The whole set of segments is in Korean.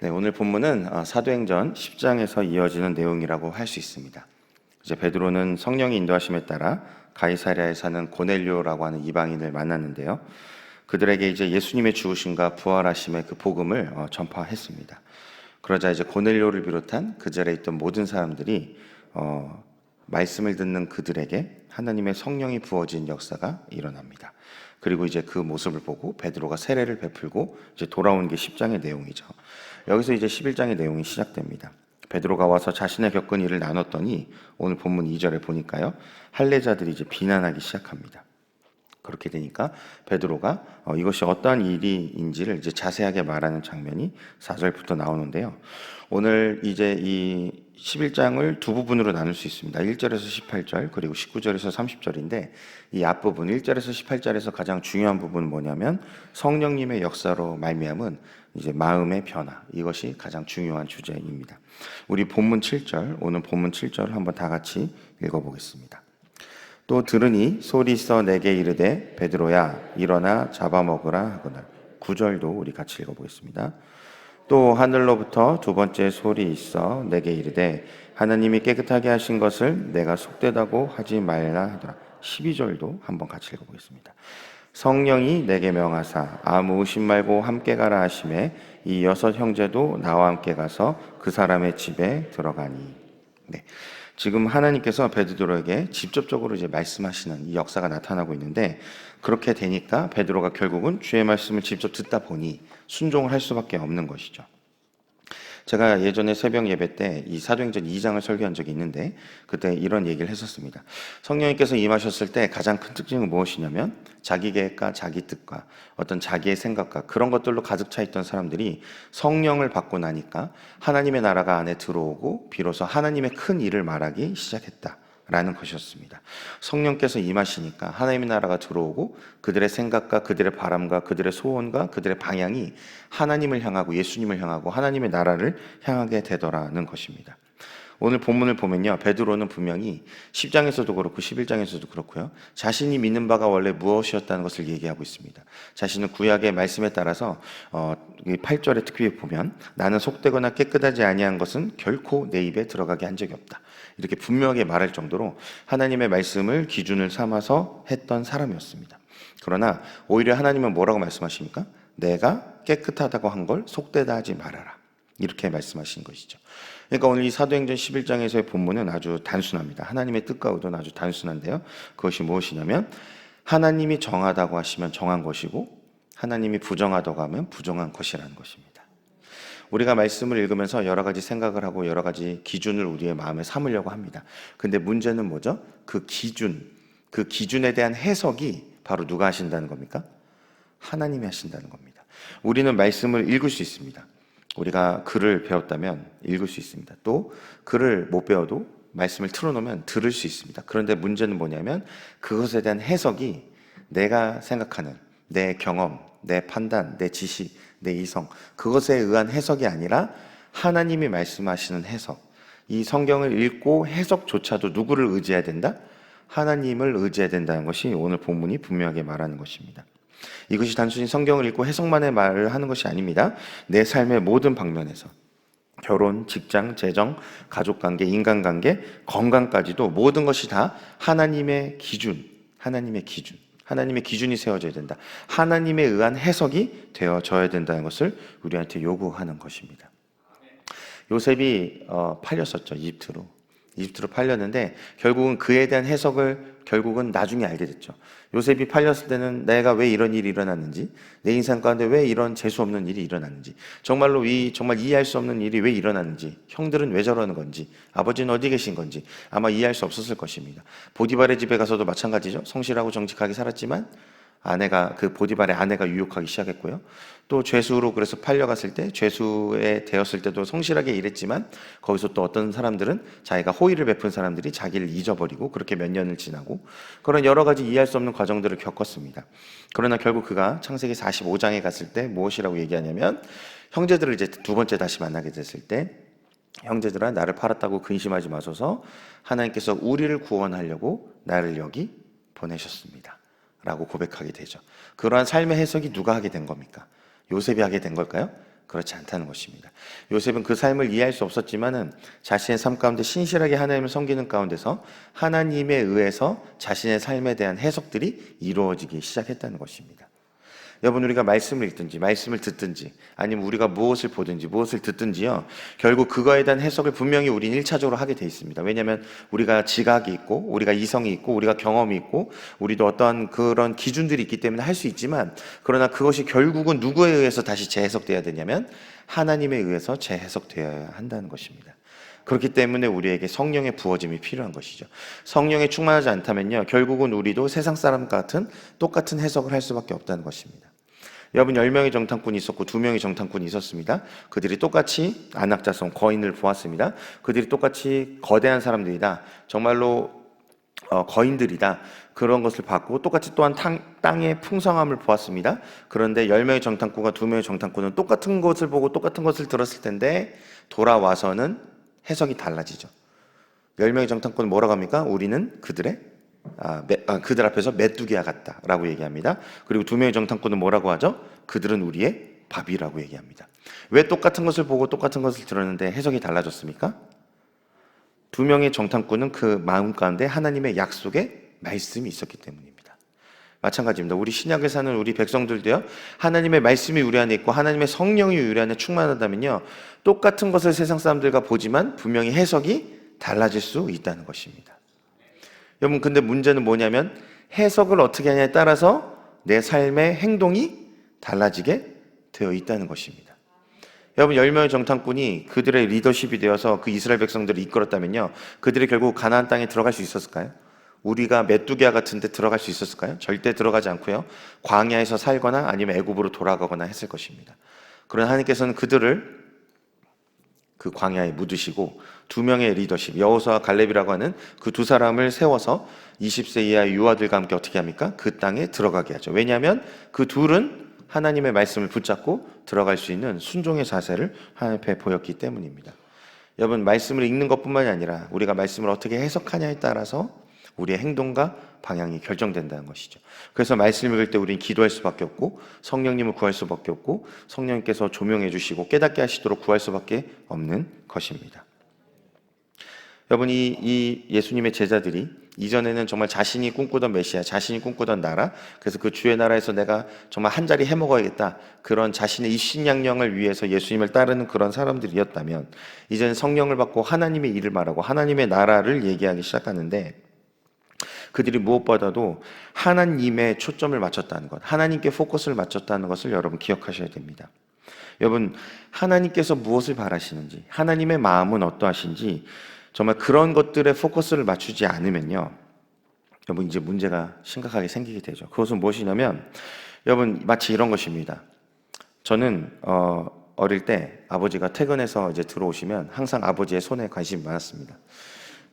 네, 오늘 본문은 사도행전 10장에서 이어지는 내용이라고 할 수 있습니다. 이제 베드로는 성령의 인도하심에 따라 가이사랴에 사는 고넬료라고 하는 이방인을 만났는데요. 그들에게 이제 예수님의 죽으심과 부활하심의 그 복음을 전파했습니다. 그러자 이제 고넬료를 비롯한 그 자리에 있던 모든 사람들이 말씀을 듣는 그들에게 하나님의 성령이 부어진 역사가 일어납니다. 그리고 이제 그 모습을 보고 베드로가 세례를 베풀고 이제 돌아온 게 10장의 내용이죠. 여기서 이제 11장의 내용이 시작됩니다. 베드로가 와서 자신의 겪은 일을 나눴더니 오늘 본문 2절에 보니까요. 할례자들이 이제 비난하기 시작합니다. 그렇게 되니까 베드로가 이것이 어떠한 일인지를 이제 자세하게 말하는 장면이 4절부터 나오는데요. 오늘 이제 이 11장을 두 부분으로 나눌 수 있습니다. 1절에서 18절 그리고 19절에서 30절인데 이 앞부분 1절에서 18절에서 가장 중요한 부분은 뭐냐면 성령님의 역사로 말미암은 이제 마음의 변화, 이것이 가장 중요한 주제입니다. 우리 본문 7절, 오늘 본문 7절을 한번 다 같이 읽어보겠습니다. 또 들으니 소리 있어 내게 이르되 베드로야 일어나 잡아먹으라 하거늘. 9절도 우리 같이 읽어보겠습니다. 또 하늘로부터 두 번째 소리 있어 내게 이르되 하나님이 깨끗하게 하신 것을 내가 속되다고 하지 말라 하더라. 12절도 한번 같이 읽어보겠습니다. 성령이 내게 명하사 아무 의심 말고 함께 가라 하심에 이 6 형제도 나와 함께 가서 그 사람의 집에 들어가니. 네. 지금 하나님께서 베드로에게 직접적으로 이제 말씀하시는 이 역사가 나타나고 있는데, 그렇게 되니까 베드로가 결국은 주의 말씀을 직접 듣다 보니 순종을 할 수밖에 없는 것이죠. 제가 예전에 새벽 예배 때 이 사도행전 2장을 설교한 적이 있는데 그때 이런 얘기를 했었습니다. 성령님께서 임하셨을 때 가장 큰 특징은 무엇이냐면 자기 계획과 자기 뜻과 어떤 자기의 생각과 그런 것들로 가득 차 있던 사람들이 성령을 받고 나니까 하나님의 나라가 안에 들어오고 비로소 하나님의 큰 일을 말하기 시작했다 라는 것이었습니다. 성령께서 임하시니까 하나님의 나라가 들어오고 그들의 생각과 그들의 바람과 그들의 소원과 그들의 방향이 하나님을 향하고 예수님을 향하고 하나님의 나라를 향하게 되더라는 것입니다. 오늘 본문을 보면요, 베드로는 분명히 10장에서도 그렇고 11장에서도 그렇고요, 자신이 믿는 바가 원래 무엇이었다는 것을 얘기하고 있습니다. 자신은 구약의 말씀에 따라서 8절에 특히 보면 나는 속되거나 깨끗하지 아니한 것은 결코 내 입에 들어가게 한 적이 없다, 이렇게 분명하게 말할 정도로 하나님의 말씀을 기준을 삼아서 했던 사람이었습니다. 그러나 오히려 하나님은 뭐라고 말씀하십니까? 내가 깨끗하다고 한 걸 속되다 하지 말아라, 이렇게 말씀하신 것이죠. 그러니까 오늘 이 사도행전 11장에서의 본문은 아주 단순합니다. 하나님의 뜻과 의도는 아주 단순한데요, 그것이 무엇이냐면 하나님이 정하다고 하시면 정한 것이고 하나님이 부정하다고 하면 부정한 것이라는 것입니다. 우리가 말씀을 읽으면서 여러 가지 생각을 하고 여러 가지 기준을 우리의 마음에 삼으려고 합니다. 근데 문제는 뭐죠? 그 기준에 대한 해석이 바로 누가 하신다는 겁니까? 하나님이 하신다는 겁니다. 우리는 말씀을 읽을 수 있습니다. 우리가 글을 배웠다면 읽을 수 있습니다. 또 글을 못 배워도 말씀을 틀어놓으면 들을 수 있습니다. 그런데 문제는 뭐냐면 그것에 대한 해석이 내가 생각하는 내 경험, 내 판단, 내 지식, 내 이성, 그것에 의한 해석이 아니라 하나님이 말씀하시는 해석, 이 성경을 읽고 해석조차도 누구를 의지해야 된다? 하나님을 의지해야 된다는 것이 오늘 본문이 분명하게 말하는 것입니다. 이것이 단순히 성경을 읽고 해석만의 말을 하는 것이 아닙니다. 내 삶의 모든 방면에서 결혼, 직장, 재정, 가족관계, 인간관계, 건강까지도 모든 것이 다 하나님의 기준이 세워져야 된다. 하나님에 의한 해석이 되어져야 된다는 것을 우리한테 요구하는 것입니다. 요셉이 팔렸었죠. 이집트로 팔렸는데 결국은 그에 대한 해석을 결국은 나중에 알게 됐죠. 요셉이 팔렸을 때는 내가 왜 이런 일이 일어났는지, 내 인생 가운데 왜 이런 재수 없는 일이 일어났는지, 정말 이해할 수 없는 일이 왜 일어났는지, 형들은 왜 저러는 건지, 아버지는 어디 계신 건지 아마 이해할 수 없었을 것입니다. 보디발의 집에 가서도 마찬가지죠. 성실하고 정직하게 살았지만 그 보디발의 아내가 유혹하기 시작했고요. 또 죄수로 그래서 팔려갔을 때, 죄수에 되었을 때도 성실하게 일했지만 거기서 또 어떤 사람들은 자기가 호의를 베푼 사람들이 자기를 잊어버리고 그렇게 몇 년을 지나고 그런 여러 가지 이해할 수 없는 과정들을 겪었습니다. 그러나 결국 그가 창세기 45장에 갔을 때 무엇이라고 얘기하냐면, 형제들을 이제 두 번째 다시 만나게 됐을 때 형제들아 나를 팔았다고 근심하지 마소서, 하나님께서 우리를 구원하려고 나를 여기 보내셨습니다 라고 고백하게 되죠. 그러한 삶의 해석이 누가 하게 된 겁니까? 요셉이 하게 된 걸까요? 그렇지 않다는 것입니다. 요셉은 그 삶을 이해할 수 없었지만은 자신의 삶 가운데 신실하게 하나님을 섬기는 가운데서 하나님에 의해서 자신의 삶에 대한 해석들이 이루어지기 시작했다는 것입니다. 여러분, 우리가 말씀을 읽든지 말씀을 듣든지 아니면 우리가 무엇을 보든지 무엇을 듣든지요, 결국 그거에 대한 해석을 분명히 우리는 1차적으로 하게 돼 있습니다. 왜냐하면 우리가 지각이 있고 우리가 이성이 있고 우리가 경험이 있고 우리도 어떠한 그런 기준들이 있기 때문에 할 수 있지만, 그러나 그것이 결국은 누구에 의해서 다시 재해석되어야 되냐면 하나님에 의해서 재해석되어야 한다는 것입니다. 그렇기 때문에 우리에게 성령의 부어짐이 필요한 것이죠. 성령에 충만하지 않다면요, 결국은 우리도 세상 사람 같은 똑같은 해석을 할 수밖에 없다는 것입니다. 여러분, 10명의 정탐꾼이 있었고 2명의 정탐꾼이 있었습니다. 그들이 똑같이 안악자손 거인을 보았습니다. 그들이 똑같이 거대한 사람들이다, 정말로 거인들이다, 그런 것을 봤고 똑같이 또한 땅의 풍성함을 보았습니다. 그런데 10명의 정탐꾼과 2명의 정탐꾼은 똑같은 것을 보고 똑같은 것을 들었을 텐데 돌아와서는 해석이 달라지죠. 10명의 정탐꾼은 뭐라고 합니까? 우리는 그들 앞에서 메뚜기와 같다라고 얘기합니다. 그리고 2명의 정탐꾼은 뭐라고 하죠? 그들은 우리의 밥이라고 얘기합니다. 왜 똑같은 것을 보고 똑같은 것을 들었는데 해석이 달라졌습니까? 2명의 정탐꾼은 그 마음 가운데 하나님의 약속의 말씀이 있었기 때문입니다. 마찬가지입니다. 우리 신약에 사는 우리 백성들도요, 하나님의 말씀이 우리 안에 있고 하나님의 성령이 우리 안에 충만하다면요, 똑같은 것을 세상 사람들과 보지만 분명히 해석이 달라질 수 있다는 것입니다. 여러분, 근데 문제는 뭐냐면 해석을 어떻게 하냐에 따라서 내 삶의 행동이 달라지게 되어 있다는 것입니다. 여러분, 10명의 정탐꾼이 그들의 리더십이 되어서 그 이스라엘 백성들을 이끌었다면요, 그들이 결국 가나안 땅에 들어갈 수 있었을까요? 우리가 메뚜기와 같은 데 들어갈 수 있었을까요? 절대 들어가지 않고요, 광야에서 살거나 아니면 애굽으로 돌아가거나 했을 것입니다. 그러나 하나님께서는 그들을 그 광야에 묻으시고 2명의 리더십, 여호수아와 갈렙이라고 하는 그 2사람을 세워서 20세 이하의 유아들과 함께 어떻게 합니까? 그 땅에 들어가게 하죠. 왜냐하면 그 둘은 하나님의 말씀을 붙잡고 들어갈 수 있는 순종의 자세를 하나님 앞에 보였기 때문입니다. 여러분, 말씀을 읽는 것뿐만이 아니라 우리가 말씀을 어떻게 해석하냐에 따라서 우리의 행동과 방향이 결정된다는 것이죠. 그래서 말씀을 읽을 때 우리는 기도할 수밖에 없고 성령님을 구할 수밖에 없고 성령님께서 조명해 주시고 깨닫게 하시도록 구할 수밖에 없는 것입니다. 여러분, 이 예수님의 제자들이 이전에는 정말 자신이 꿈꾸던 메시아, 자신이 꿈꾸던 나라, 그래서 그 주의 나라에서 내가 정말 한 자리 해먹어야겠다, 그런 자신의 입신양령을 위해서 예수님을 따르는 그런 사람들이었다면, 이제는 성령을 받고 하나님의 일을 말하고 하나님의 나라를 얘기하기 시작하는데, 그들이 무엇보다도 하나님의 초점을 맞췄다는 것, 하나님께 포커스를 맞췄다는 것을 여러분 기억하셔야 됩니다. 여러분, 하나님께서 무엇을 바라시는지, 하나님의 마음은 어떠하신지 정말 그런 것들에 포커스를 맞추지 않으면요, 여러분, 이제 문제가 심각하게 생기게 되죠. 그것은 무엇이냐면, 여러분, 마치 이런 것입니다. 저는 어릴 때 아버지가 퇴근해서 이제 들어오시면 항상 아버지의 손에 관심이 많았습니다.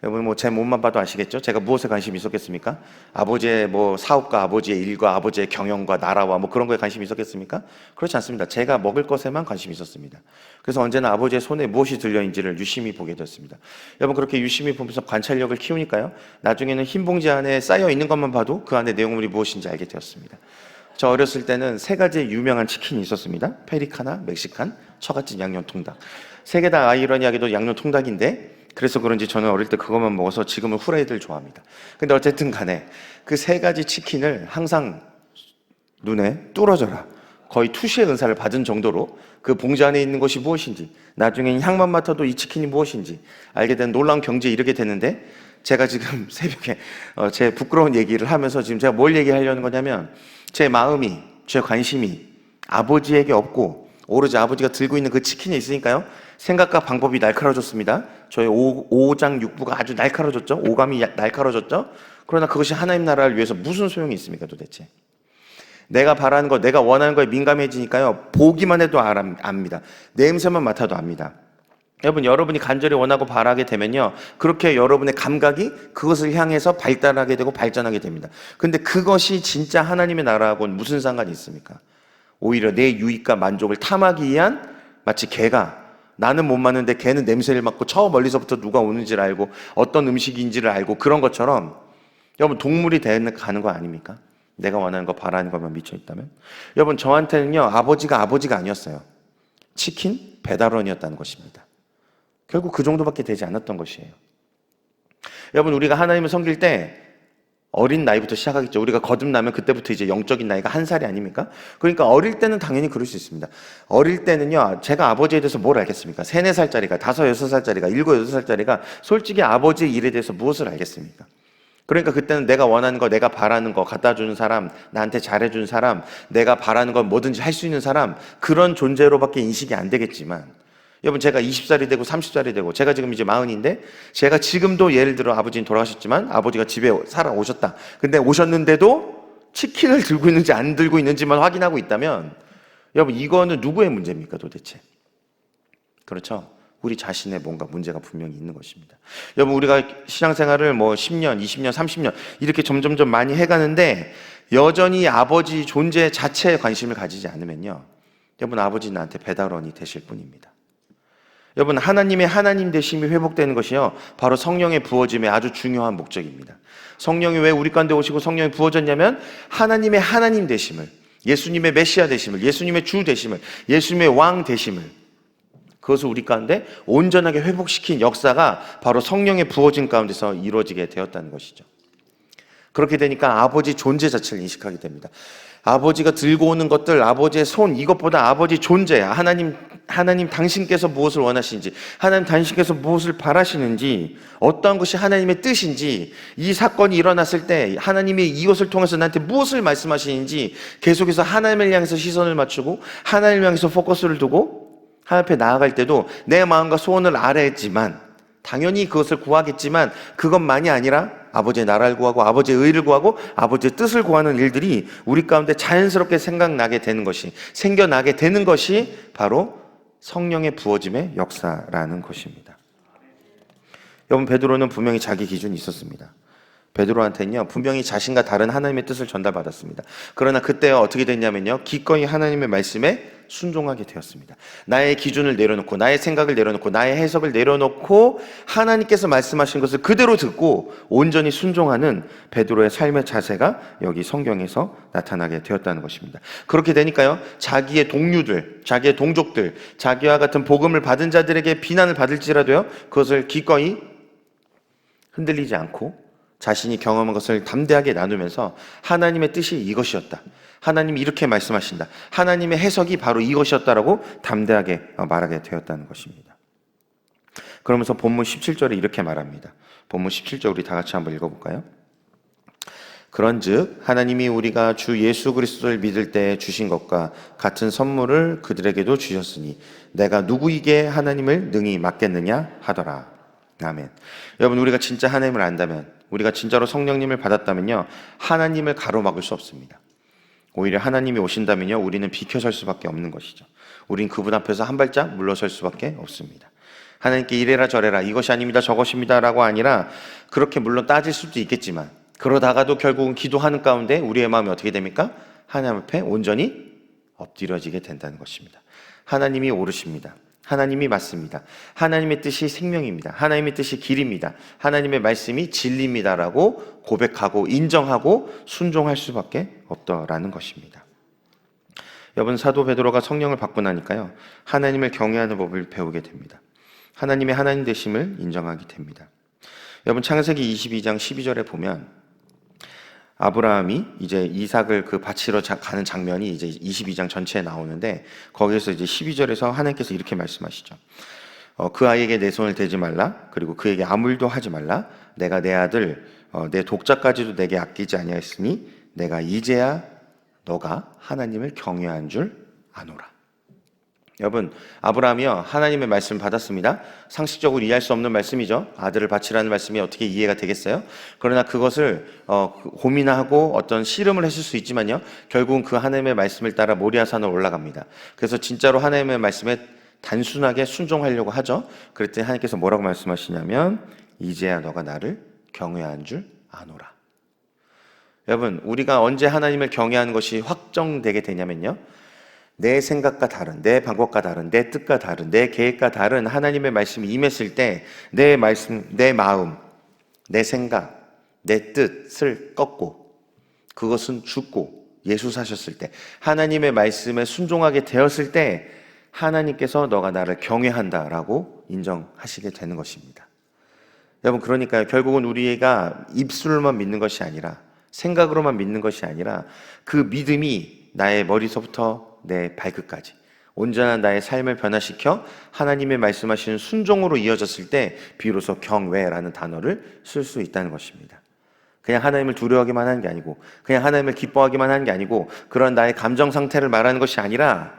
여러분, 뭐 제 몸만 봐도 아시겠죠? 제가 무엇에 관심이 있었겠습니까? 아버지의 뭐 사업과 아버지의 일과 아버지의 경영과 나라와 뭐 그런 거에 관심이 있었겠습니까? 그렇지 않습니다. 제가 먹을 것에만 관심이 있었습니다. 그래서 언제나 아버지의 손에 무엇이 들려있는지를 유심히 보게 됐습니다. 여러분, 그렇게 유심히 보면서 관찰력을 키우니까요, 나중에는 흰 봉지 안에 쌓여 있는 것만 봐도 그 안에 내용물이 무엇인지 알게 되었습니다. 저 어렸을 때는 3가지의 유명한 치킨이 있었습니다. 페리카나, 멕시칸, 처갓집 양념통닭. 3개 다 아이러니하게도 양념통닭인데, 그래서 그런지 저는 어릴 때 그것만 먹어서 지금은 후라이드를 좋아합니다. 근데 어쨌든 간에 그 3가지 치킨을 항상 눈에 뚫어져라, 거의 투시의 은사를 받은 정도로 그 봉지 안에 있는 것이 무엇인지, 나중엔 향만 맡아도 이 치킨이 무엇인지 알게 된 놀라운 경지에 이르게 되는데, 제가 지금 새벽에 제 부끄러운 얘기를 하면서 지금 제가 뭘 얘기하려는 거냐면, 제 마음이, 제 관심이 아버지에게 없고 오로지 아버지가 들고 있는 그 치킨에 있으니까요, 생각과 방법이 날카로워졌습니다. 저의 오장육부가 아주 날카로워졌죠. 오감이 날카로워졌죠. 그러나 그것이 하나님 나라를 위해서 무슨 소용이 있습니까, 도대체? 내가 바라는 것, 내가 원하는 거에 민감해지니까요, 보기만 해도 압니다. 냄새만 맡아도 압니다. 여러분, 여러분이 간절히 원하고 바라게 되면요, 그렇게 여러분의 감각이 그것을 향해서 발달하게 되고 발전하게 됩니다. 근데 그것이 진짜 하나님의 나라하고는 무슨 상관이 있습니까? 오히려 내 유익과 만족을 탐하기 위한, 마치 개가, 나는 못 맡는데 개는 냄새를 맡고 저 멀리서부터 누가 오는지를 알고 어떤 음식인지를 알고, 그런 것처럼 여러분, 동물이 가는 거 아닙니까? 내가 원하는 거, 바라는 것만 미쳐 있다면. 여러분, 저한테는요, 아버지가 아니었어요. 치킨 배달원이었다는 것입니다. 결국 그 정도밖에 되지 않았던 것이에요. 여러분, 우리가 하나님을 섬길 때 어린 나이부터 시작하겠죠. 우리가 거듭나면 그때부터 이제 영적인 나이가 1살이 아닙니까? 그러니까 어릴 때는 당연히 그럴 수 있습니다. 어릴 때는요, 제가 아버지에 대해서 뭘 알겠습니까? 3, 4살짜리가, 5, 6살짜리가, 7, 8살짜리가 솔직히 아버지의 일에 대해서 무엇을 알겠습니까? 그러니까 그때는 내가 원하는 거, 내가 바라는 거 갖다 주는 사람, 나한테 잘해주는 사람, 내가 바라는 건 뭐든지 할 수 있는 사람, 그런 존재로밖에 인식이 안 되겠지만, 여러분, 제가 20살이 되고 30살이 되고, 제가 지금 이제 40인데, 제가 지금도 예를 들어 아버지는 돌아가셨지만, 아버지가 집에 살아오셨다. 근데 오셨는데도 치킨을 들고 있는지 안 들고 있는지만 확인하고 있다면, 여러분, 이거는 누구의 문제입니까, 도대체? 그렇죠? 우리 자신의 뭔가 문제가 분명히 있는 것입니다. 여러분, 우리가 신앙생활을 10년, 20년, 30년 이렇게 점점점 많이 해가는데 여전히 아버지 존재 자체에 관심을 가지지 않으면요, 여러분, 아버지 나한테 배달원이 되실 뿐입니다. 여러분, 하나님의 하나님 되심이 회복되는 것이요, 바로 성령의 부어짐의 아주 중요한 목적입니다. 성령이 왜 우리 가운데 오시고 성령이 부어졌냐면 하나님의 하나님 되심을, 예수님의 메시아 되심을, 예수님의 주 되심을, 예수님의 왕 되심을, 그것을 우리 가운데 온전하게 회복시킨 역사가 바로 성령의 부어진 가운데서 이루어지게 되었다는 것이죠. 그렇게 되니까 아버지 존재 자체를 인식하게 됩니다. 아버지가 들고 오는 것들, 아버지의 손, 이것보다 아버지 존재, 하나님 당신께서 무엇을 원하시는지, 하나님 당신께서 무엇을 바라시는지, 어떠한 것이 하나님의 뜻인지, 이 사건이 일어났을 때 하나님이 이것을 통해서 나한테 무엇을 말씀하시는지 계속해서 하나님을 향해서 시선을 맞추고 하나님을 향해서 포커스를 두고 하나님 앞에 나아갈 때도 내 마음과 소원을 알아야지만, 당연히 그것을 구하겠지만 그것만이 아니라 아버지의 나라를 구하고 아버지의 의를 구하고 아버지의 뜻을 구하는 일들이 우리 가운데 자연스럽게 생각나게 되는 것이, 생겨나게 되는 것이 바로 성령의 부어짐의 역사라는 것입니다. 여러분, 베드로는 분명히 자기 기준이 있었습니다. 베드로한테는요, 분명히 자신과 다른 하나님의 뜻을 전달받았습니다. 그러나 그때 어떻게 됐냐면요, 기꺼이 하나님의 말씀에 순종하게 되었습니다. 나의 기준을 내려놓고, 나의 생각을 내려놓고, 나의 해석을 내려놓고 하나님께서 말씀하신 것을 그대로 듣고 온전히 순종하는 베드로의 삶의 자세가 여기 성경에서 나타나게 되었다는 것입니다. 그렇게 되니까요, 자기의 동료들, 자기의 동족들, 자기와 같은 복음을 받은 자들에게 비난을 받을지라도요, 그것을 기꺼이 흔들리지 않고 자신이 경험한 것을 담대하게 나누면서 하나님의 뜻이 이것이었다, 하나님이 이렇게 말씀하신다, 하나님의 해석이 바로 이것이었다라고 담대하게 말하게 되었다는 것입니다. 그러면서 본문 17절에 이렇게 말합니다. 본문 17절 우리 다 같이 한번 읽어볼까요? 그런즉 하나님이 우리가 주 예수 그리스도를 믿을 때 주신 것과 같은 선물을 그들에게도 주셨으니 내가 누구에게 하나님을 능히 맡겠느냐 하더라. 아멘. 여러분, 우리가 진짜 하나님을 안다면, 우리가 진짜로 성령님을 받았다면요, 하나님을 가로막을 수 없습니다. 오히려 하나님이 오신다면요, 우리는 비켜설 수밖에 없는 것이죠. 우린 그분 앞에서 한 발짝 물러설 수밖에 없습니다. 하나님께 이래라 저래라, 이것이 아닙니다, 저것입니다 라고 아니라, 그렇게 물론 따질 수도 있겠지만 그러다가도 결국은 기도하는 가운데 우리의 마음이 어떻게 됩니까? 하나님 앞에 온전히 엎드려지게 된다는 것입니다. 하나님이 옳으십니다. 하나님이 맞습니다. 하나님의 뜻이 생명입니다. 하나님의 뜻이 길입니다. 하나님의 말씀이 진리입니다라고 고백하고 인정하고 순종할 수밖에 없더라는 것입니다. 여러분, 사도 베드로가 성령을 받고 나니까요, 하나님을 경외하는 법을 배우게 됩니다. 하나님의 하나님 되심을 인정하게 됩니다. 여러분, 창세기 22장 12절에 보면 아브라함이 이제 이삭을 바치러 가는 장면이 이제 22장 전체에 나오는데, 거기에서 이제 12절에서 하나님께서 이렇게 말씀하시죠. 그 아이에게 내 손을 대지 말라. 그리고 그에게 아무 일도 하지 말라. 내가 내 아들, 내 독자까지도 내게 아끼지 아니하였으니 내가 이제야 너가 하나님을 경외한 줄 아노라. 여러분, 아브라함이요, 하나님의 말씀을 받았습니다. 상식적으로 이해할 수 없는 말씀이죠. 아들을 바치라는 말씀이 어떻게 이해가 되겠어요? 그러나 그것을 고민하고 어떤 씨름을 했을 수 있지만요, 결국은 그 하나님의 말씀을 따라 모리아산을 올라갑니다. 그래서 진짜로 하나님의 말씀에 단순하게 순종하려고 하죠. 그랬더니 하나님께서 뭐라고 말씀하시냐면 이제야 너가 나를 경외한 줄 아노라. 여러분, 우리가 언제 하나님을 경외하는 것이 확정되게 되냐면요, 내 생각과 다른, 내 방법과 다른, 내 뜻과 다른, 내 계획과 다른 하나님의 말씀이 임했을 때 내 말씀, 내 마음, 내 생각, 내 뜻을 꺾고 그것은 죽고 예수 사셨을 때 하나님의 말씀에 순종하게 되었을 때 하나님께서 너가 나를 경외한다라고 인정하시게 되는 것입니다. 여러분, 그러니까요, 결국은 우리가 입술로만 믿는 것이 아니라, 생각으로만 믿는 것이 아니라, 그 믿음이 나의 머리서부터 내 발끝까지 온전한 나의 삶을 변화시켜 하나님의 말씀하시는 순종으로 이어졌을 때 비로소 경외라는 단어를 쓸 수 있다는 것입니다. 그냥 하나님을 두려워하기만 하는 게 아니고, 그냥 하나님을 기뻐하기만 하는 게 아니고, 그런 나의 감정 상태를 말하는 것이 아니라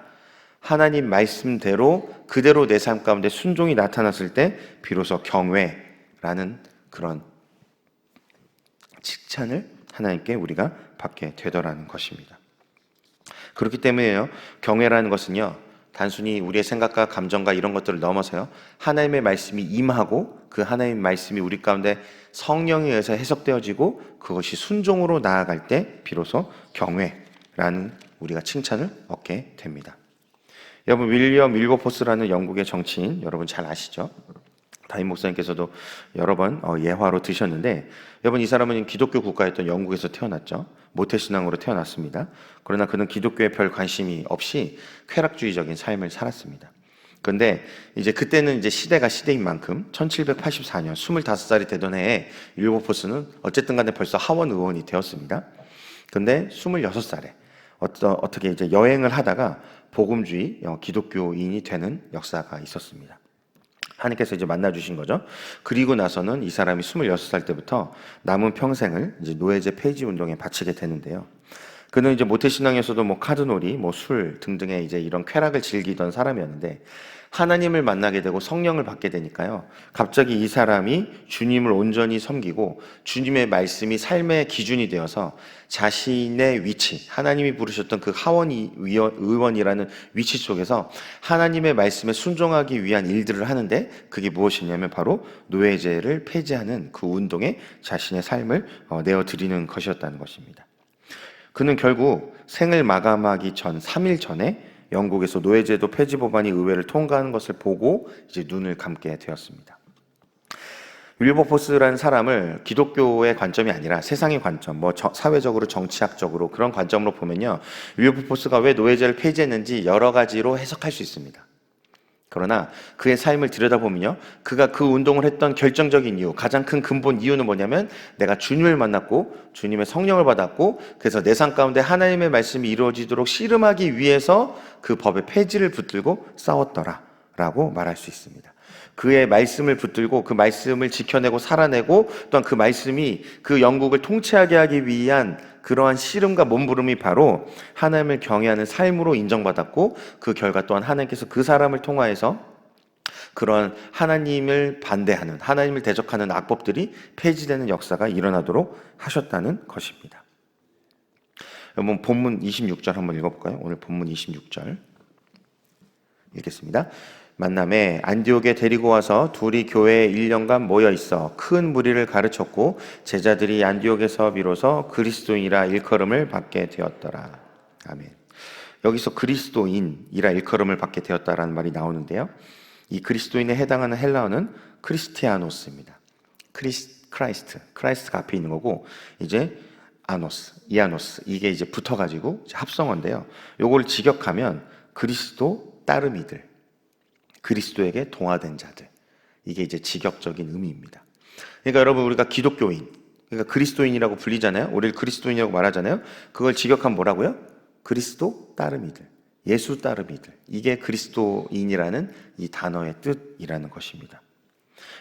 하나님 말씀대로 그대로 내 삶 가운데 순종이 나타났을 때 비로소 경외라는 그런 칭찬을 하나님께 우리가 받게 되더라는 것입니다. 그렇기 때문에요, 경외라는 것은요, 단순히 우리의 생각과 감정과 이런 것들을 넘어서요, 하나님의 말씀이 임하고 그 하나님의 말씀이 우리 가운데 성령에 의해서 해석되어지고 그것이 순종으로 나아갈 때 비로소 경외라는 우리가 칭찬을 얻게 됩니다. 여러분, 윌리엄 윌버포스라는 영국의 정치인 여러분 잘 아시죠? 담임 목사님께서도 여러 번 예화로 드셨는데, 여러분, 이 사람은 기독교 국가였던 영국에서 태어났죠. 모태신앙으로 태어났습니다. 그러나 그는 기독교에 별 관심이 없이 쾌락주의적인 삶을 살았습니다. 그런데 이제 그때는 이제 시대가 시대인 만큼 1784년 25살이 되던 해에 윌버포스는 어쨌든 간에 벌써 하원 의원이 되었습니다. 그런데 26살에 어떻게 이제 여행을 하다가 복음주의 기독교인이 되는 역사가 있었습니다. 하나님께서 이제 만나주신 거죠. 그리고 나서는 이 사람이 26살 때부터 남은 평생을 이제 노예제 폐지 운동에 바치게 되는데요. 그는 이제 모태신앙에서도 뭐 카드놀이, 뭐 술 등등의 이제 이런 쾌락을 즐기던 사람이었는데, 하나님을 만나게 되고 성령을 받게 되니까요, 갑자기 이 사람이 주님을 온전히 섬기고 주님의 말씀이 삶의 기준이 되어서 자신의 위치, 하나님이 부르셨던 그 하원 의원이라는 위치 속에서 하나님의 말씀에 순종하기 위한 일들을 하는데, 그게 무엇이냐면 바로 노예제를 폐지하는 그 운동에 자신의 삶을 내어드리는 것이었다는 것입니다. 그는 결국 생을 마감하기 전 3일 전에 영국에서 노예제도 폐지 법안이 의회를 통과하는 것을 보고 이제 눈을 감게 되었습니다. 윌버포스라는 사람을 기독교의 관점이 아니라 세상의 관점, 뭐 사회적으로 정치학적으로 그런 관점으로 보면요, 윌버포스가 왜 노예제를 폐지했는지 여러 가지로 해석할 수 있습니다. 그러나 그의 삶을 들여다보면요, 그가 그 운동을 했던 결정적인 이유, 가장 큰 근본 이유는 뭐냐면, 내가 주님을 만났고 주님의 성령을 받았고 그래서 내 삶 가운데 하나님의 말씀이 이루어지도록 씨름하기 위해서 그 법의 폐지를 붙들고 싸웠더라 라고 말할 수 있습니다. 그의 말씀을 붙들고 그 말씀을 지켜내고 살아내고, 또한 그 말씀이 그 영국을 통치하게 하기 위한 그러한 씨름과 몸부림이 바로 하나님을 경외하는 삶으로 인정받았고, 그 결과 또한 하나님께서 그 사람을 통하여서 그런 하나님을 반대하는, 하나님을 대적하는 악법들이 폐지되는 역사가 일어나도록 하셨다는 것입니다. 여러분, 본문 26절 한번 읽어볼까요? 오늘 본문 26절 읽겠습니다. 만남에 안디옥에 데리고 와서 둘이 교회에 1년간 모여 있어 큰 무리를 가르쳤고, 제자들이 안디옥에서 비로소 그리스도인이라 일컬음을 받게 되었더라. 아멘. 여기서 그리스도인이라 일컬음을 받게 되었다라는 말이 나오는데요, 이 그리스도인에 해당하는 헬라어는 크리스티아노스입니다. 크라이스트가 앞에 있는 거고, 이제 이아노스, 이게 이제 붙어가지고 합성어인데요, 요걸 직역하면 그리스도 따르미들, 그리스도에게 동화된 자들, 이게 이제 직역적인 의미입니다. 그러니까 여러분, 우리가 기독교인, 그러니까 그리스도인이라고 불리잖아요. 우리를 그리스도인이라고 말하잖아요. 그걸 직역하면 뭐라고요? 그리스도 따르미들, 예수 따르미들, 이게 그리스도인이라는 이 단어의 뜻이라는 것입니다.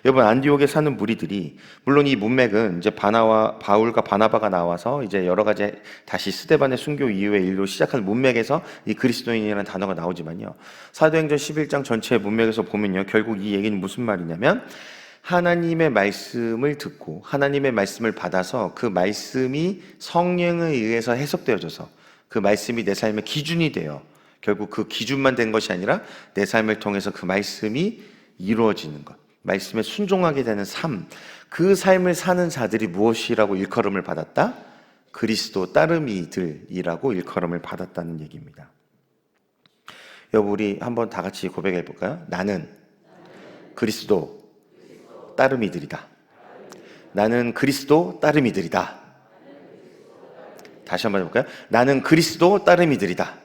여러분, 안디옥에 사는 무리들이, 물론 이 문맥은 이제 바울과 바나바가 나와서 이제 여러 가지 다시 스데반의 순교 이후의 일로 시작한 문맥에서 이 그리스도인이라는 단어가 나오지만요, 사도행전 11장 전체의 문맥에서 보면요, 결국 이 얘기는 무슨 말이냐면, 하나님의 말씀을 듣고 하나님의 말씀을 받아서 그 말씀이 성령에 의해서 해석되어져서 그 말씀이 내 삶의 기준이 되어, 결국 그 기준만 된 것이 아니라 내 삶을 통해서 그 말씀이 이루어지는 것, 말씀에 순종하게 되는 삶, 그 삶을 사는 자들이 무엇이라고 일컬음을 받았다? 그리스도 따르미들이라고 일컬음을 받았다는 얘기입니다. 여러분, 우리 한번 다 같이 고백해 볼까요? 나는 그리스도 따르미들이다. 나는 그리스도 따르미들이다. 다시 한번 해볼까요? 나는 그리스도 따르미들이다.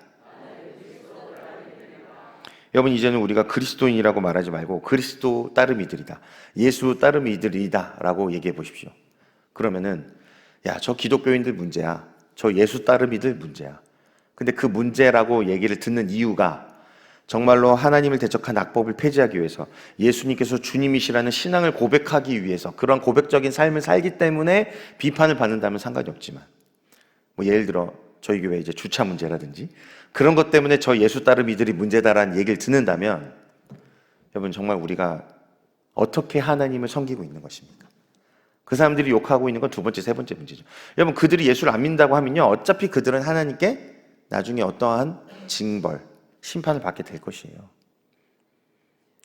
여러분, 이제는 우리가 그리스도인이라고 말하지 말고 그리스도 따름이들이다, 예수 따름이들이다 라고 얘기해 보십시오. 그러면은 야, 저 기독교인들 문제야, 저 예수 따름이들 문제야. 근데 그 문제라고 얘기를 듣는 이유가 정말로 하나님을 대적한 악법을 폐지하기 위해서, 예수님께서 주님이시라는 신앙을 고백하기 위해서, 그런 고백적인 삶을 살기 때문에 비판을 받는다면 상관이 없지만, 뭐 예를 들어 저희 교회 이제 주차 문제라든지 그런 것 때문에 저 예수 따름이들이 문제다라는 얘기를 듣는다면, 여러분, 정말 우리가 어떻게 하나님을 섬기고 있는 것입니까? 그 사람들이 욕하고 있는 건 두 번째, 세 번째 문제죠. 여러분, 그들이 예수를 안 믿는다고 하면요, 어차피 그들은 하나님께 나중에 어떠한 징벌, 심판을 받게 될 것이에요.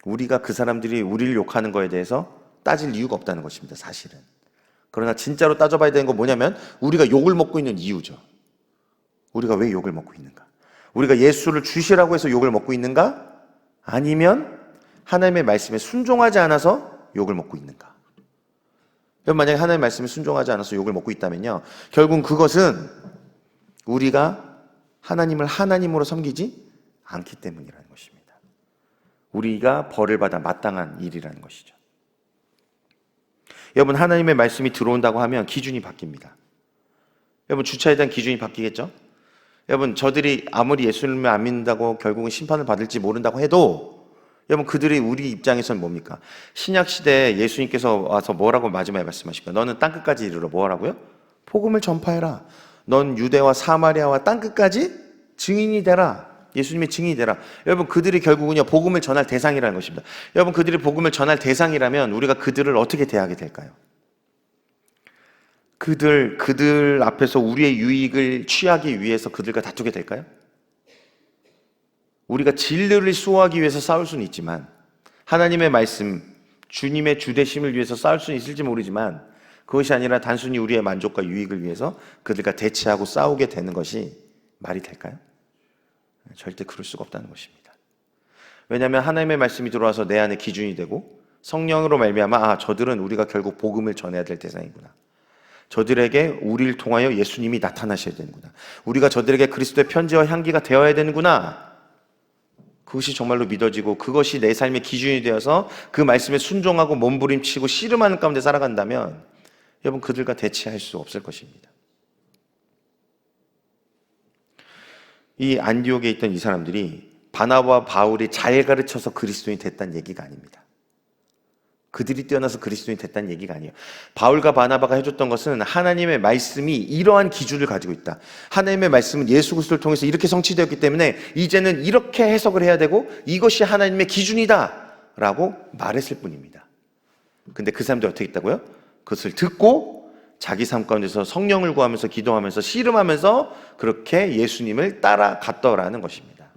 우리가 그 사람들이 우리를 욕하는 거에 대해서 따질 이유가 없다는 것입니다, 사실은. 그러나 진짜로 따져봐야 되는 건 뭐냐면, 우리가 욕을 먹고 있는 이유죠. 우리가 왜 욕을 먹고 있는가? 우리가 예수를 주시라고 해서 욕을 먹고 있는가? 아니면 하나님의 말씀에 순종하지 않아서 욕을 먹고 있는가? 여러분, 만약에 하나님의 말씀에 순종하지 않아서 욕을 먹고 있다면요, 결국 그것은 우리가 하나님을 하나님으로 섬기지 않기 때문이라는 것입니다. 우리가 벌을 받아 마땅한 일이라는 것이죠. 여러분, 하나님의 말씀이 들어온다고 하면 기준이 바뀝니다. 여러분, 주차에 대한 기준이 바뀌겠죠? 여러분, 저들이 아무리 예수님을 안 믿는다고 결국은 심판을 받을지 모른다고 해도, 여러분, 그들이 우리 입장에서는 뭡니까? 신약 시대에 예수님께서 와서 뭐라고 마지막에 말씀하실까요? 너는 땅끝까지 이르러 뭐라고요? 복음을 전파해라. 넌 유대와 사마리아와 땅끝까지 증인이 되라. 예수님의 증인이 되라. 여러분, 그들이 결국은요, 복음을 전할 대상이라는 것입니다. 여러분, 그들이 복음을 전할 대상이라면 우리가 그들을 어떻게 대하게 될까요? 그들 앞에서 우리의 유익을 취하기 위해서 그들과 다투게 될까요? 우리가 진리를 수호하기 위해서 싸울 수는 있지만, 하나님의 말씀, 주님의 주되심을 위해서 싸울 수는 있을지 모르지만, 그것이 아니라 단순히 우리의 만족과 유익을 위해서 그들과 대치하고 싸우게 되는 것이 말이 될까요? 절대 그럴 수가 없다는 것입니다. 왜냐하면 하나님의 말씀이 들어와서 내 안에 기준이 되고, 성령으로 말미암아 저들은 우리가 결국 복음을 전해야 될 대상이구나, 저들에게 우리를 통하여 예수님이 나타나셔야 되는구나, 우리가 저들에게 그리스도의 편지와 향기가 되어야 되는구나, 그것이 정말로 믿어지고 그것이 내 삶의 기준이 되어서 그 말씀에 순종하고 몸부림치고 씨름하는 가운데 살아간다면, 여러분, 그들과 대치할 수 없을 것입니다. 이 안디옥에 있던 이 사람들이 바나바와 바울이 잘 가르쳐서 그리스도인이 됐다는 얘기가 아닙니다. 그들이 뛰어나서 그리스도인이 됐다는 얘기가 아니에요. 바울과 바나바가 해줬던 것은 하나님의 말씀이 이러한 기준을 가지고 있다, 하나님의 말씀은 예수 그리스도를 통해서 이렇게 성취되었기 때문에 이제는 이렇게 해석을 해야 되고 이것이 하나님의 기준이다 라고 말했을 뿐입니다. 근데 그 사람들이 어떻게 했다고요? 그것을 듣고 자기 삶 가운데서 성령을 구하면서 기도하면서 씨름하면서 그렇게 예수님을 따라갔더라는 것입니다.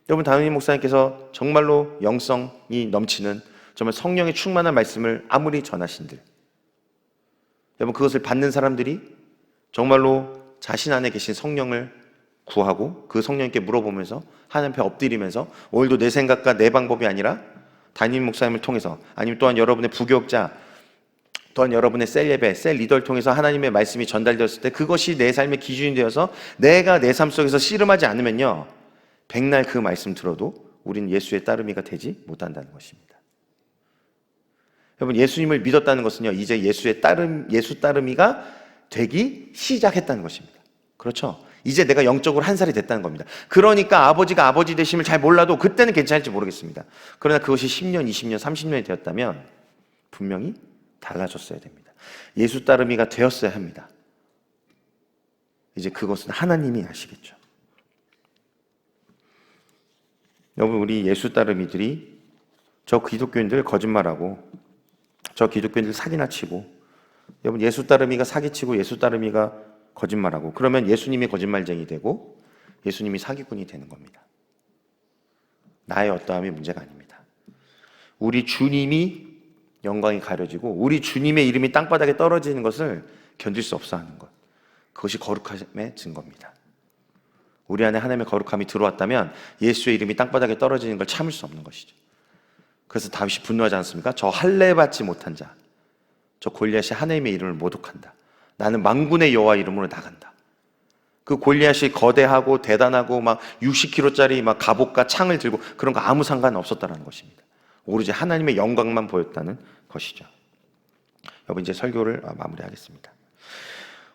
여러분, 담임 목사님께서 정말로 영성이 넘치는, 정말 성령의 충만한 말씀을 아무리 전하신들, 여러분, 그것을 받는 사람들이 정말로 자신 안에 계신 성령을 구하고 그 성령께 물어보면서 하나님 앞에 엎드리면서, 오늘도 내 생각과 내 방법이 아니라 담임 목사님을 통해서, 아니면 또한 여러분의 부교육자, 또한 여러분의 셀 예배, 셀 리더를 통해서 하나님의 말씀이 전달되었을 때 그것이 내 삶의 기준이 되어서 내가 내 삶 속에서 씨름하지 않으면요, 백날 그 말씀 들어도 우린 예수의 따름이가 되지 못한다는 것입니다. 여러분, 예수님을 믿었다는 것은요, 이제 예수 따름이가 되기 시작했다는 것입니다. 그렇죠? 이제 내가 영적으로 한 살이 됐다는 겁니다. 그러니까 아버지가 아버지 되심을 잘 몰라도 그때는 괜찮을지 모르겠습니다. 그러나 그것이 10년, 20년, 30년이 되었다면 분명히 달라졌어야 됩니다. 예수 따름이가 되었어야 합니다. 이제 그것은 하나님이 아시겠죠. 여러분, 우리 예수 따름이들이 저 기독교인들 거짓말하고 저 기독교인들 사기나 치고, 여러분, 예수 따름이가 사기치고 예수 따름이가 거짓말하고, 그러면 예수님이 거짓말쟁이 되고 예수님이 사기꾼이 되는 겁니다. 나의 어떠함이 문제가 아닙니다. 우리 주님이 영광이 가려지고 우리 주님의 이름이 땅바닥에 떨어지는 것을 견딜 수 없어 하는 것, 그것이 거룩함의 증거입니다. 우리 안에 하나님의 거룩함이 들어왔다면 예수의 이름이 땅바닥에 떨어지는 걸 참을 수 없는 것이죠. 그래서 다윗이 분노하지 않습니까? 저 할례 받지 못한 자, 저 골리앗이 하나님의 이름을 모독한다, 나는 만군의 여호와 이름으로 나간다. 그 골리앗이 거대하고 대단하고 막 60kg짜리 막 갑옷과 창을 들고 그런 거 아무 상관 없었다는 것입니다. 오로지 하나님의 영광만 보였다는 것이죠. 여러분, 이제 설교를 마무리하겠습니다.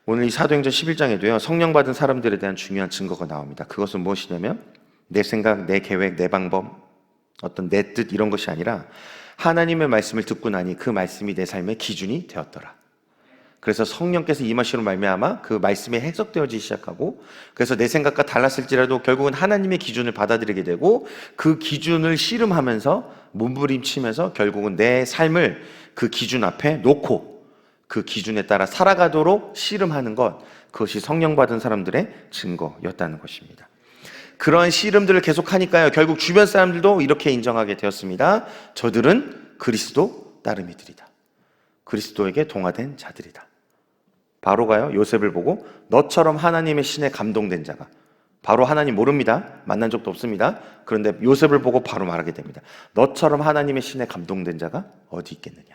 오늘 이 사도행전 11장에도요, 성령 받은 사람들에 대한 중요한 증거가 나옵니다. 그것은 무엇이냐면 내 생각, 내 계획, 내 방법, 어떤 내 뜻 이런 것이 아니라 하나님의 말씀을 듣고 나니 그 말씀이 내 삶의 기준이 되었더라. 그래서 성령께서 임하시로 말미암아 그 말씀이 해석되어지기 시작하고, 그래서 내 생각과 달랐을지라도 결국은 하나님의 기준을 받아들이게 되고, 그 기준을 씨름하면서 몸부림치면서 결국은 내 삶을 그 기준 앞에 놓고 그 기준에 따라 살아가도록 씨름하는 것, 그것이 성령 받은 사람들의 증거였다는 것입니다. 그러한 씨름들을 계속하니까요, 결국 주변 사람들도 이렇게 인정하게 되었습니다. 저들은 그리스도 따름이들이다. 그리스도에게 동화된 자들이다. 바로가요, 요셉을 보고 너처럼 하나님의 신에 감동된 자가, 바로 하나님 모릅니다. 만난 적도 없습니다. 그런데 요셉을 보고 바로 말하게 됩니다. 너처럼 하나님의 신에 감동된 자가 어디 있겠느냐.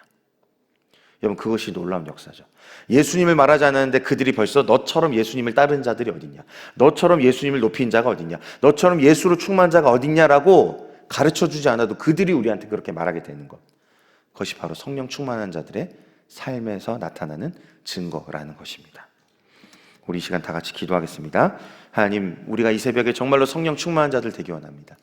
여러분, 그것이 놀라운 역사죠. 예수님을 말하지 않았는데 그들이 벌써 너처럼 예수님을 따른 자들이 어딨냐, 너처럼 예수님을 높인 자가 어딨냐, 너처럼 예수로 충만한 자가 어딨냐라고 가르쳐주지 않아도 그들이 우리한테 그렇게 말하게 되는 것, 그것이 바로 성령 충만한 자들의 삶에서 나타나는 증거라는 것입니다. 우리 이 시간 다 같이 기도하겠습니다. 하나님, 우리가 이 새벽에 정말로 성령 충만한 자들 되기 원합니다.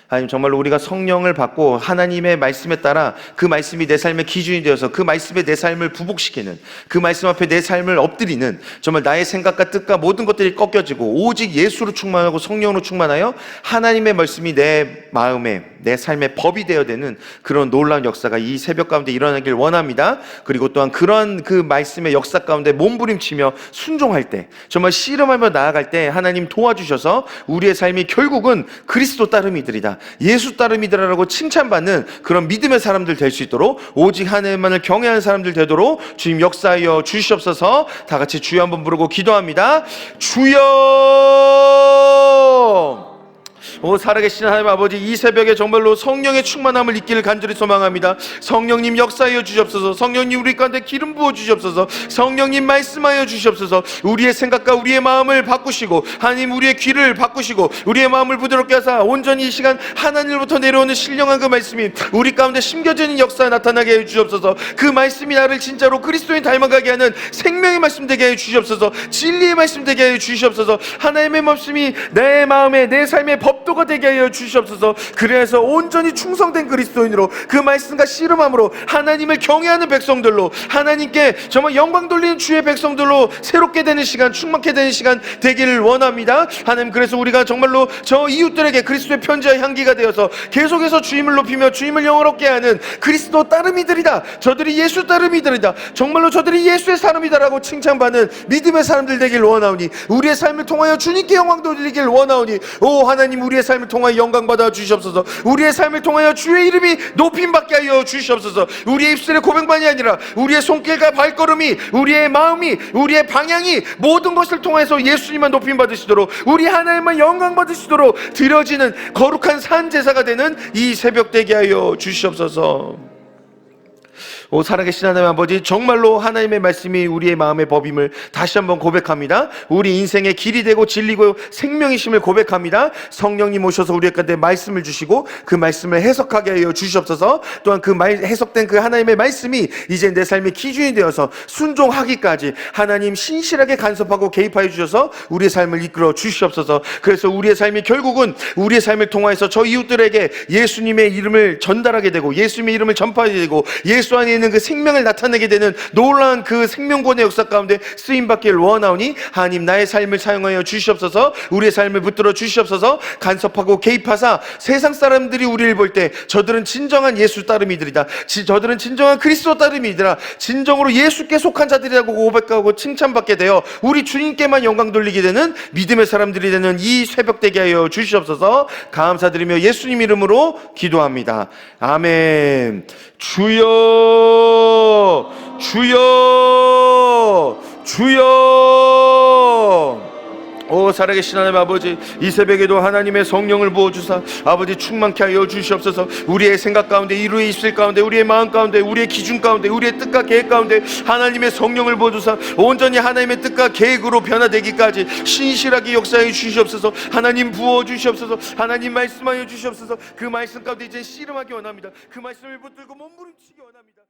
하나님, 정말로 우리가 성령을 받고 하나님의 말씀에 따라 그 말씀이 내 삶의 기준이 되어서 그 말씀에 내 삶을 부복시키는, 그 말씀 앞에 내 삶을 엎드리는, 정말 나의 생각과 뜻과 모든 것들이 꺾여지고 오직 예수로 충만하고 성령으로 충만하여 하나님의 말씀이 내 마음에, 내 삶의 법이 되어야 되는 그런 놀라운 역사가 이 새벽 가운데 일어나길 원합니다. 그리고 또한 그러한 그 말씀의 역사 가운데 몸부림치며 순종할 때, 정말 씨름하며 나아갈 때 하나님 도와주셔서 우리의 삶이 결국은 그리스도 따름이들이다, 예수 따름이더라라고 칭찬받는 그런 믿음의 사람들 될 수 있도록, 오직 하나님만을 경외하는 사람들 되도록 주님 역사하여 주시옵소서. 다 같이 주여 한번 부르고 기도합니다. 주여! 오 살아계신 하나님 아버지, 이 새벽에 정말로 성령의 충만함을 잊기를 간절히 소망합니다. 성령님 역사하여 주시옵소서. 성령님 우리 가운데 기름 부어 주시옵소서. 성령님 말씀하여 주시옵소서. 우리의 생각과 우리의 마음을 바꾸시고, 하나님 우리의 귀를 바꾸시고, 우리의 마음을 부드럽게 하사 온전히 이 시간 하나님으로부터 내려오는 신령한 그 말씀이 우리 가운데 심겨지는 역사가 나타나게 해 주시옵소서. 그 말씀이 나를 진짜로 그리스도인 닮아가게 하는 생명의 말씀 되게 해 주시옵소서. 진리의 말씀 되게 해 주시옵소서. 하나님의 말씀이 내 마음에, 내 삶의 법도가 되게 하여 주시옵소서. 그래서 온전히 충성된 그리스도인으로 그 말씀과 씨름함으로 하나님을 경외하는 백성들로, 하나님께 정말 영광 돌리는 주의 백성들로 새롭게 되는 시간, 충만케 되는 시간 되기를 원합니다. 하나님, 그래서 우리가 정말로 저 이웃들에게 그리스도의 편지와 향기가 되어서 계속해서 주임을 높이며 주임을 영화롭게 하는 그리스도 따름이들이다, 저들이 예수 따름이들이다, 정말로 저들이 예수의 사람이다라고 칭찬받는 믿음의 사람들 되길 원하오니, 우리의 삶을 통하여 주님께 영광 돌리길 원하오니, 오 하나님, 우리의 삶을 통하여 영광 받아 주시옵소서. 우리의 삶을 통하여 주의 이름이 높임받게 하여 주시옵소서. 우리의 입술의 고백만이 아니라 우리의 손길과 발걸음이, 우리의 마음이, 우리의 방향이 모든 것을 통해서 예수님만 높임받으시도록, 우리 하나님만 영광 받으시도록 드려지는 거룩한 산 제사가 되는 이 새벽 되게 하여 주시옵소서. 오 살아계신 하나님 아버지, 정말로 하나님의 말씀이 우리의 마음의 법임을 다시 한번 고백합니다. 우리 인생의 길이 되고 진리고 생명이심을 고백합니다. 성령님 오셔서 우리 가운데 말씀을 주시고 그 말씀을 해석하게 하여 주시옵소서. 또한 그 해석된 그 하나님의 말씀이 이제 내 삶의 기준이 되어서 순종하기까지 하나님 신실하게 간섭하고 개입하여 주셔서 우리의 삶을 이끌어 주시옵소서. 그래서 우리의 삶이 결국은 우리의 삶을 통하여서 저 이웃들에게 예수님의 이름을 전달하게 되고, 예수님의 이름을 전파하게 되고, 예수 안에 있는 그 생명을 나타내게 되는 놀라운 그 생명권의 역사 가운데 쓰임받기를 원하오니, 하나님 나의 삶을 사용하여 주시옵소서. 우리의 삶을 붙들어 주시옵소서. 간섭하고 개입하사 세상 사람들이 우리를 볼 때 저들은 진정한 예수 따름이들이다, 저들은 진정한 그리스도 따름이들아, 진정으로 예수께 속한 자들이라고 고백하고 칭찬받게 되어 우리 주님께만 영광 돌리게 되는 믿음의 사람들이 되는 이 새벽 되게 하여 주시옵소서. 감사드리며 예수님 이름으로 기도합니다. 아멘. 주여, 주여, 주여. 오 살아계신 하나님 아버지, 이 새벽에도 하나님의 성령을 부어주사 아버지 충만케 하여 주시옵소서. 우리의 생각 가운데, 이루의 입술 가운데, 우리의 마음 가운데, 우리의 기준 가운데, 우리의 뜻과 계획 가운데 하나님의 성령을 부어주사 온전히 하나님의 뜻과 계획으로 변화되기까지 신실하게 역사해 주시옵소서. 하나님 부어주시옵소서. 하나님 말씀하여 주시옵소서. 그 말씀 가운데 이제 씨름하기 원합니다. 그 말씀을 붙들고 몸부림치기 원합니다.